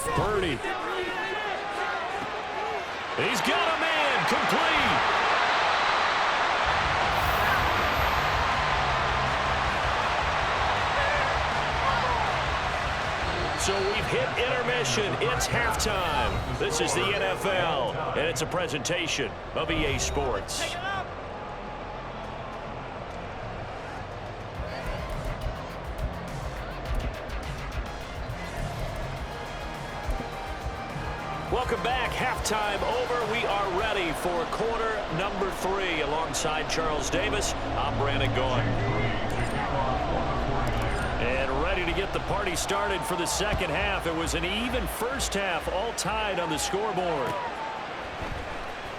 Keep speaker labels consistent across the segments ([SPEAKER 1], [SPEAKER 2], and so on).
[SPEAKER 1] Purdy. He's got a man complete. So we've hit intermission. It's halftime. This is the NFL, and it's a presentation of EA Sports. Welcome back. Halftime over. We are ready for quarter number 3. Alongside Charles Davis, I'm Brandon Gaughan. And ready to get the party started for the second half. It was an even first half, all tied on the scoreboard.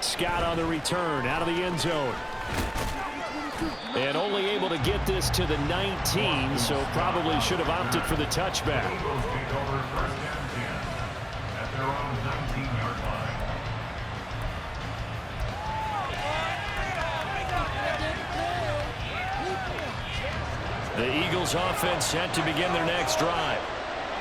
[SPEAKER 1] Scott on the return, out of the end zone. And only able to get this to the 19, so probably should have opted for the touchback. The Eagles offense set to begin their next drive.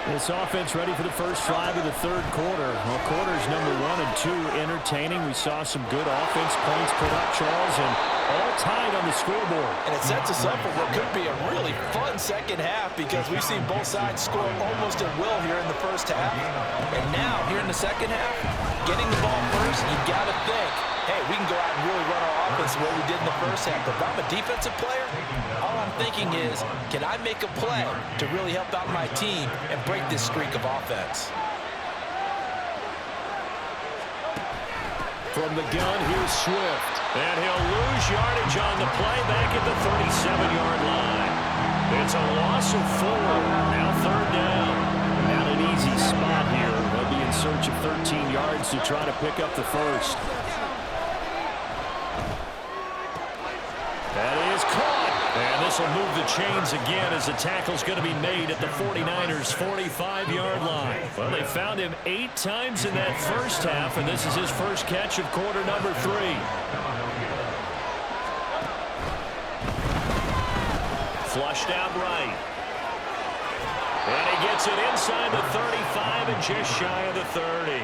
[SPEAKER 1] This offense ready for the first drive of the third quarter. Well, quarters number 1 and 2 entertaining. We saw some good offense points put up, Charles, and all tied on the scoreboard.
[SPEAKER 2] And it sets us up for what could be a really fun second half because we've seen both sides score almost at will here in the first half. And now, here in the second half, getting the ball first, you got to think, hey, we can go out and really run our offense the way we did in the first half. But if I'm a defensive player, all I'm thinking is, can I make a play to really help out my team and break this streak of offense?
[SPEAKER 1] From the gun, here's Swift. And he'll lose yardage on the play back at the 37-yard line. It's a loss of 4. Now third down. Not an easy spot here. They'll be in search of 13 yards to try to pick up the first. That is caught. And this will move the chains again as the tackle's going to be made at the 49ers' 45-yard line. Well, they found him 8 times in that first half, and this is his first catch of quarter number 3. Flushed out right. And he gets it inside the 35 and just shy of the 30.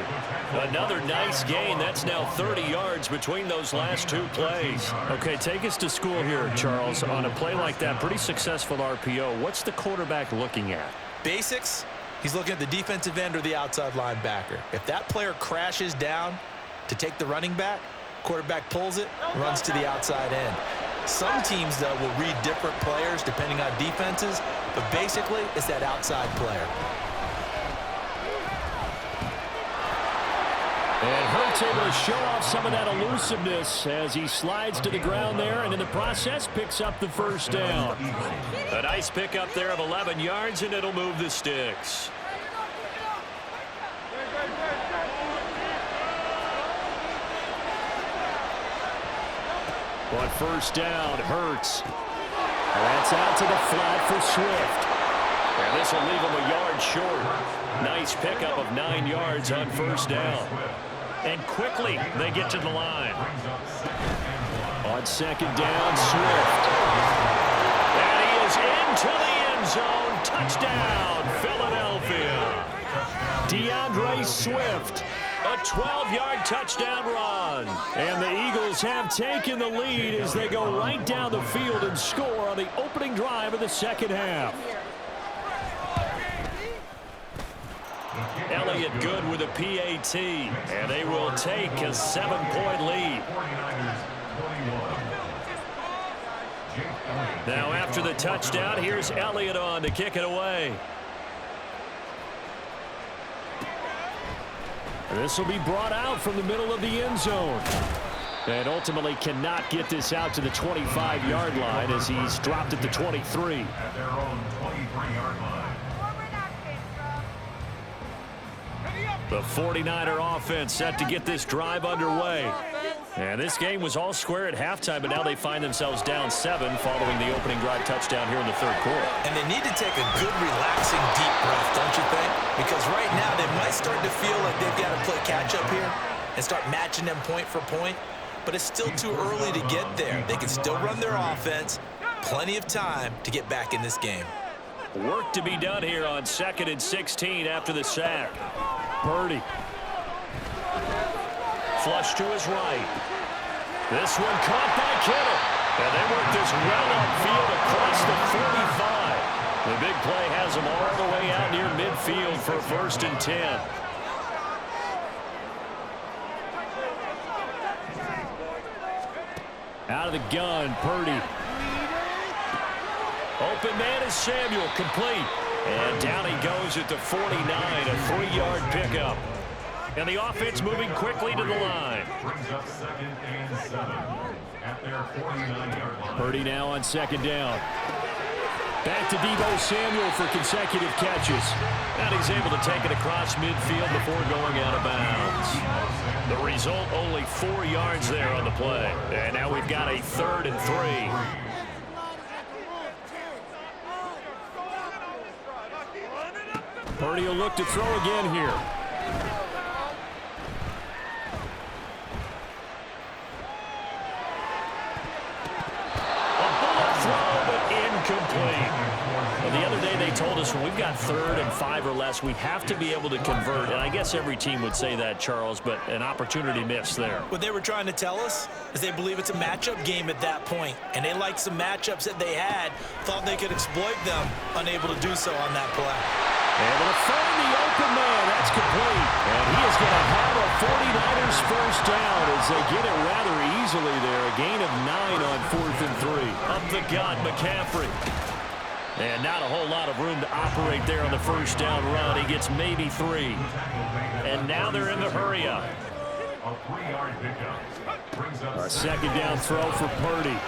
[SPEAKER 1] Another nice gain. That's now 30 yards between those last 2 plays. Okay, take us to school here, Charles. On a play like that, pretty successful RPO. What's the quarterback looking at?
[SPEAKER 2] Basics. He's looking at the defensive end or the outside linebacker. If that player crashes down to take the running back, quarterback pulls it, runs to the outside end. Some teams, though, will read different players depending on defenses, but basically it's that outside player.
[SPEAKER 1] And Hurts able to show off some of that elusiveness as he slides to the ground there, and in the process picks up the first down. A nice pickup there of 11 yards, and it'll move the sticks. On first down, Hurts. That's out to the flat for Swift. And this will leave him a yard short. Nice pickup of 9 yards on first down. And quickly they get to the line. On second down, Swift. And he is into the end zone. Touchdown, Philadelphia. DeAndre Swift. A 12-yard touchdown run. And the Eagles have taken the lead as they go right down the field and score on the opening drive of the second half. Elliott good with a PAT, and they will take a 7-point lead. Now after the touchdown, here's Elliott on to kick it away. This will be brought out from the middle of the end zone. And ultimately cannot get this out to the 25-yard line as he's dropped at the 23.
[SPEAKER 3] At their own 23-yard line.
[SPEAKER 1] The 49er offense set to get this drive underway. And this game was all square at halftime, but now they find themselves down 7 following the opening drive touchdown here in the third quarter.
[SPEAKER 2] And they need to take a good, relaxing, deep breath, don't you think? Because right now they might start to feel like they've got to play catch-up here and start matching them point for point. But it's still too early to get there. They can still run their offense. Plenty of time to get back in this game.
[SPEAKER 1] Work to be done here on 2nd and 16 after the sack. Purdy. Flush to his right. This one caught by Kittle. And they work this well upfield across the 45. The big play has them all the way out near midfield for 1st and 10. Out of the gun, Purdy. Open man is Samuel, complete. And down he goes at the 49, a 3-yard pickup. And the offense moving quickly to the line.
[SPEAKER 3] Brings up 2nd and 7 at their 49-yard line.
[SPEAKER 1] Purdy now on 2nd down. Back to Deebo Samuel for consecutive catches. And he's able to take it across midfield before going out of bounds. The result, only 4 yards there on the play. And now we've got a 3rd and 3. Purdy will look to throw again here. A bullet throw, but incomplete. Well, the other day they told us when we've got 3rd and 5 or less, we have to be able to convert. And I guess every team would say that, Charles, but an opportunity missed there.
[SPEAKER 2] What they were trying to tell us is they believe it's a matchup game at that point, and they liked some matchups that they had, thought they could exploit them, unable to do so on that play.
[SPEAKER 1] Able to find the open man. That's complete. And he is going to have a 49ers first down as they get it rather easily there. A gain of 9 on 4th and 3. Up the gut, McCaffrey. And not a whole lot of room to operate there on the first down run. He gets maybe 3. And now they're in the hurry up.
[SPEAKER 3] A 3-yard pickup. Brings up
[SPEAKER 1] A 2nd down throw for Purdy.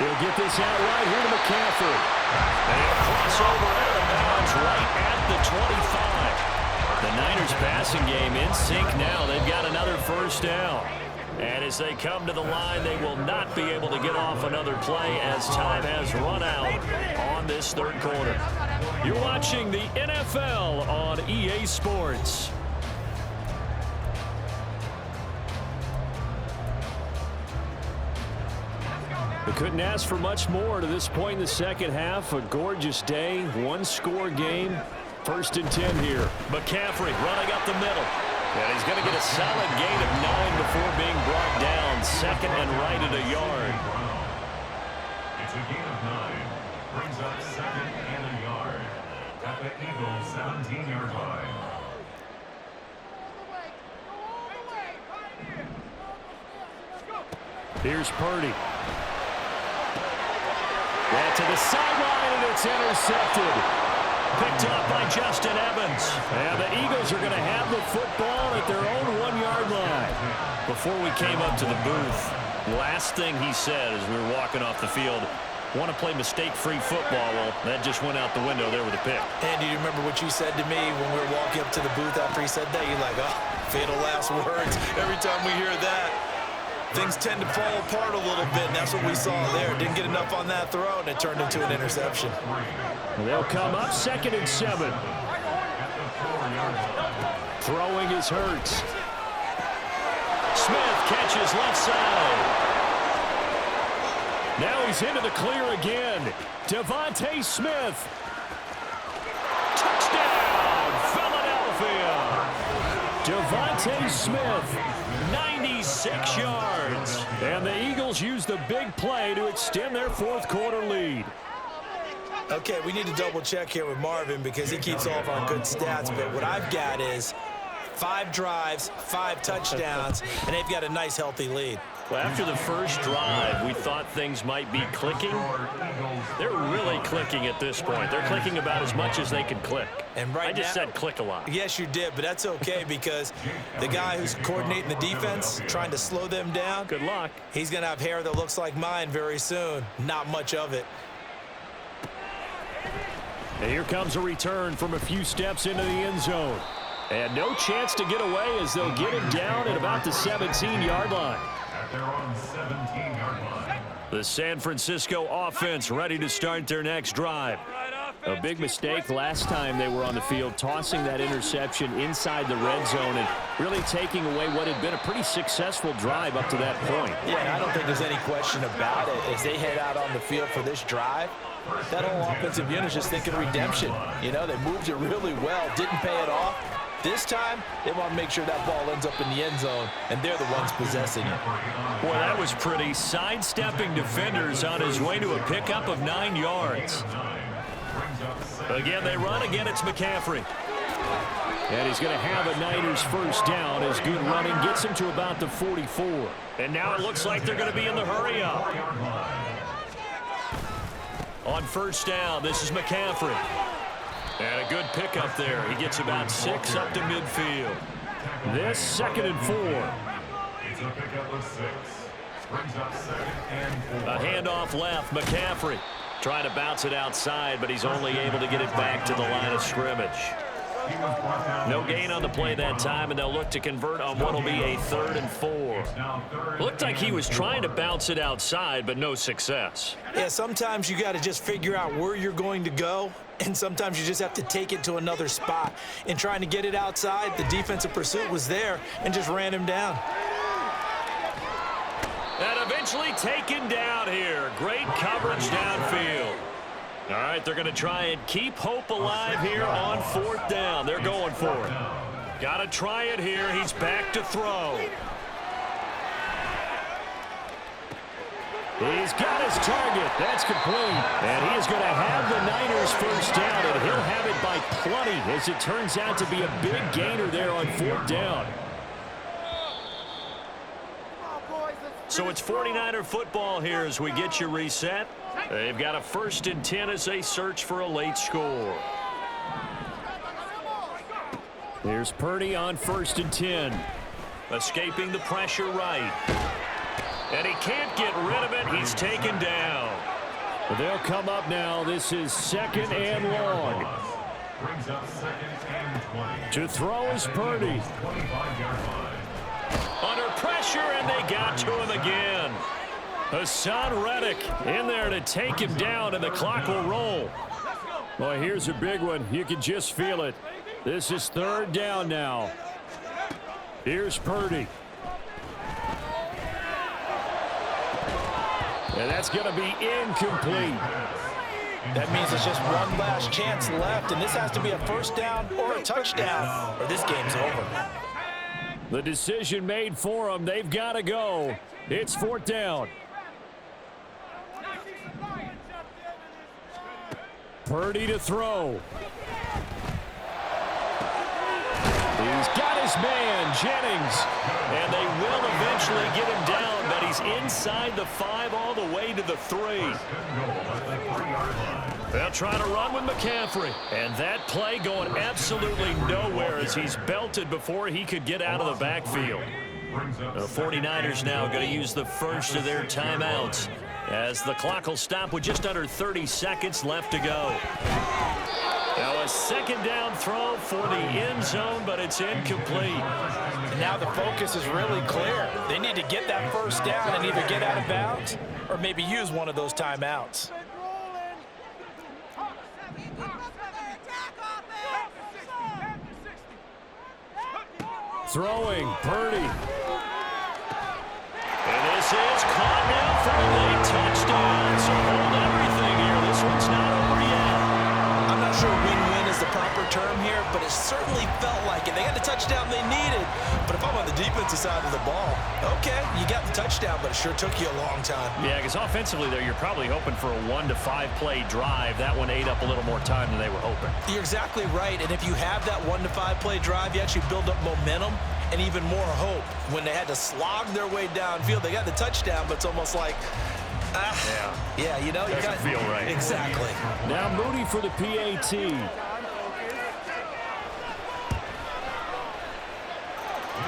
[SPEAKER 1] He'll get this out right here to McCaffrey. And he'll cross over out of bounds right at the 25. The Niners passing game in sync now. They've got another first down. And as they come to the line, they will not be able to get off another play as time has run out on this 3rd quarter. You're watching the NFL on EA Sports. They couldn't ask for much more to this point in the 2nd half. A gorgeous day, 1-score game. 1st and 10 here. McCaffrey running up the middle. And he's going to get a solid gain of 9 before being brought down. 2nd and right at a yard.
[SPEAKER 3] It's a gain of 9. Brings up 2nd and a yard at the Eagles' 17-yard line.
[SPEAKER 1] Here's Purdy. Back to the sideline, and it's intercepted. Picked up by Justin Evans. And the Eagles are going to have the football at their own 1-yard line. Before we came up to the booth, last thing he said as we were walking off the field, want to play mistake-free football. Well, that just went out the window there with a pick.
[SPEAKER 2] Andy, do you remember what you said to me when we were walking up to the booth after he said that? You're like, oh, fatal last words. Every time we hear that, things tend to fall apart a little bit, and that's what we saw there. Didn't get enough on that throw, and it turned into an interception.
[SPEAKER 1] They'll come up 2nd and 7. Throwing is Hurts. Smith catches left side. Now he's into the clear again. Devontae Smith. Touchdown, Philadelphia. Devontae Smith, 96 yards. And the Eagles use the big play to extend their 4th quarter lead.
[SPEAKER 2] Okay, we need to double check here with Marvin because he keeps all of our good stats, but what I've got is 5 drives, 5 touchdowns, and they've got a nice healthy lead.
[SPEAKER 1] Well, after the first drive, we thought things might be clicking. They're really clicking at this point. They're clicking about as much as they can click.
[SPEAKER 2] And right
[SPEAKER 1] I just
[SPEAKER 2] now,
[SPEAKER 1] said click a lot.
[SPEAKER 2] Yes, you did, but that's okay because the guy who's coordinating the defense, trying to slow them down,
[SPEAKER 1] Good luck.
[SPEAKER 2] he's going to have hair that looks like mine very soon. Not much of it.
[SPEAKER 1] And here comes a return from a few steps into the end zone. And no chance to get away as they'll get him down at about the 17-yard line.
[SPEAKER 3] At their own 17-yard line.
[SPEAKER 1] The San Francisco offense ready to start their next drive. A big mistake last time they were on the field, tossing that interception inside the red zone and really taking away what had been a pretty successful drive up to that point.
[SPEAKER 2] Yeah, and I don't think there's any question about it. As they head out on the field for this drive, that whole offensive unit is just thinking redemption. You know, they moved it really well, didn't pay it off. This time, they want to make sure that ball ends up in the end zone, and they're the ones possessing it.
[SPEAKER 1] Boy, that was pretty. Sidestepping defenders on his way to a pickup of 9 yards. Again, they run. Again, it's McCaffrey. And he's going to have a Niners first down as good running gets him to about the 44. And now it looks like they're going to be in the hurry up. On first down, this is McCaffrey. And a good pickup there. He gets about 6 up to midfield. This 2nd and 4.
[SPEAKER 3] It's a pickup of 6. Brings up 2nd and 4.
[SPEAKER 1] A handoff left, McCaffrey. Trying to bounce it outside, but he's only able to get it back to the line of scrimmage. No gain on the play that time, and they'll look to convert on what will be a 3rd and 4. Looked like he was trying to bounce it outside, but no success.
[SPEAKER 2] Yeah, sometimes you got to just figure out where you're going to go, and sometimes you just have to take it to another spot. In trying to get it outside, the defensive pursuit was there and just ran him down.
[SPEAKER 1] And eventually taken down here. Great coverage downfield. All right, they're going to try and keep hope alive here on 4th down. They're going for it. Got to try it here. He's back to throw. He's got his target. That's complete. And he is going to have the Niners first down, and he'll have it by plenty as it turns out to be a big gainer there on 4th down. So it's 49er football here as we get you reset. They've got a 1st and 10 as they search for a late score. Here's Purdy on 1st and 10. Escaping the pressure right. And he can't get rid of it. He's taken down. They'll come up now. This is 2nd and long.
[SPEAKER 3] Brings up 2nd and 20.
[SPEAKER 1] To throw is Purdy.
[SPEAKER 3] 25-yard line.
[SPEAKER 1] Under pressure, and they got to him again. Hassan Reddick in there to take him down, and the clock will roll. Boy, here's a big one. You can just feel it. This is 3rd down now. Here's Purdy. And that's going to be incomplete.
[SPEAKER 2] That means it's just one last chance left, and this has to be a 1st down or a touchdown, or this game's over.
[SPEAKER 1] The decision made for them. They've got to go. It's 4th down. Purdy to throw. He's got his man, Jennings. And they will eventually get him down, but he's inside the 5 all the way to the 3. They'll try to run with McCaffrey. And that play going absolutely nowhere as he's belted before he could get out of the backfield. The 49ers now going to use the first of their timeouts as the clock will stop with just under 30 seconds left to go. Now a 2nd down throw for the end zone, but it's incomplete.
[SPEAKER 2] And now the focus is really clear. They need to get that 1st down and either get out of bounds or maybe use one of those timeouts.
[SPEAKER 1] Throwing, Purdy. And this is caught now for a late touchdown. So hold everything here. This one's not over yet.
[SPEAKER 2] I'm not sure win-win is the proper term here, but it certainly felt like it. They got the touchdown they needed. But if I'm on the defensive side of the ball, okay, you got the touchdown, but it sure took you a long time.
[SPEAKER 1] Yeah, because offensively there, you're probably hoping for a 1 to 5 play drive. That one ate up a little more time than they were hoping.
[SPEAKER 2] You're exactly right, and if you have that 1 to 5 play drive, you actually build up momentum and even more hope. When they had to slog their way downfield, they got the touchdown, but it's almost like, yeah, you know, you
[SPEAKER 1] doesn't feel right.
[SPEAKER 2] Exactly.
[SPEAKER 1] Now Moody for the PAT.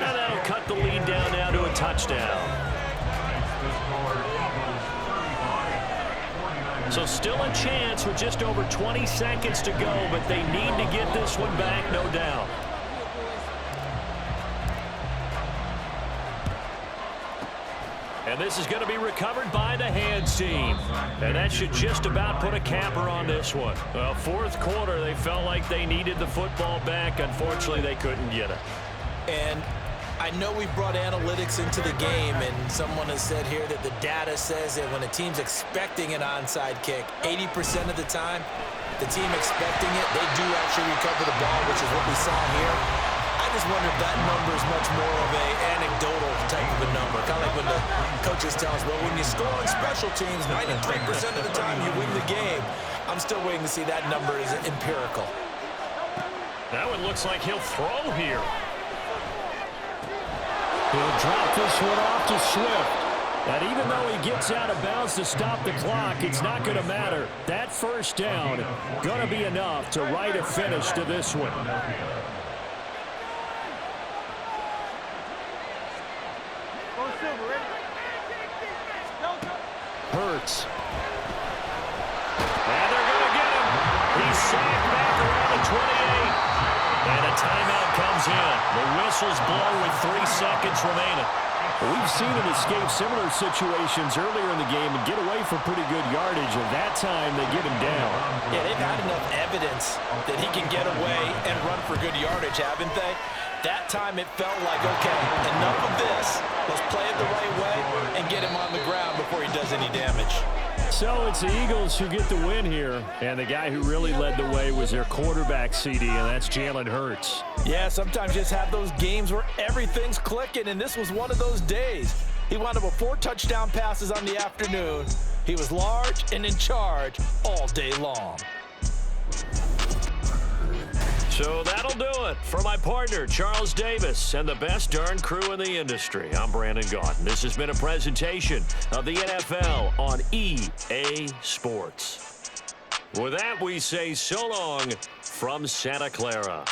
[SPEAKER 1] And that'll cut the lead down now to a touchdown. So still a chance with just over 20 seconds to go, but they need to get this one back, no doubt. And this is going to be recovered by the hands team. And that should just about put a capper on this one. Well, 4th quarter, they felt like they needed the football back. Unfortunately, they couldn't get it.
[SPEAKER 2] And I know we brought analytics into the game, and someone has said here that the data says that when a team's expecting an onside kick, 80% of the time, the team expecting it, they do actually recover the ball, which is what we saw here. wonder if that number is much more of a anecdotal type of a number. Kind of like when the coaches tell us, well, when you score on special teams, 93% of the time you win the game. I'm still waiting to see that number is empirical.
[SPEAKER 1] That one looks like he'll throw here.
[SPEAKER 4] He'll drop this one off to Swift. And even though he gets out of bounds to stop the clock, it's not going to matter. That first down going to be enough to write a finish to this one. Hurts.
[SPEAKER 1] And they're going to get him. He's sacked back around the 28. And a timeout comes in. The whistles blow with 3 seconds remaining.
[SPEAKER 4] We've seen him escape similar situations earlier in the game and get away for pretty good yardage, and that time they get him down.
[SPEAKER 2] Yeah, they've had enough evidence that he can get away and run for good yardage, haven't they? That time it felt like, okay, enough of this. Let's play it the right way and get him on the ground before he does any damage.
[SPEAKER 4] So it's the Eagles who get the win here, and the guy who really led the way was their quarterback, CD, and that's Jalen Hurts.
[SPEAKER 2] Yeah, sometimes you just have those games where everything's clicking, and this was one of those days. He wound up with 4 touchdown passes on the afternoon. He was large and in charge all day long.
[SPEAKER 1] So that'll do it. For my partner, Charles Davis, and the best darn crew in the industry, I'm Brandon Gaudin. This has been a presentation of the NFL on EA Sports. With that, we say so long from Santa Clara.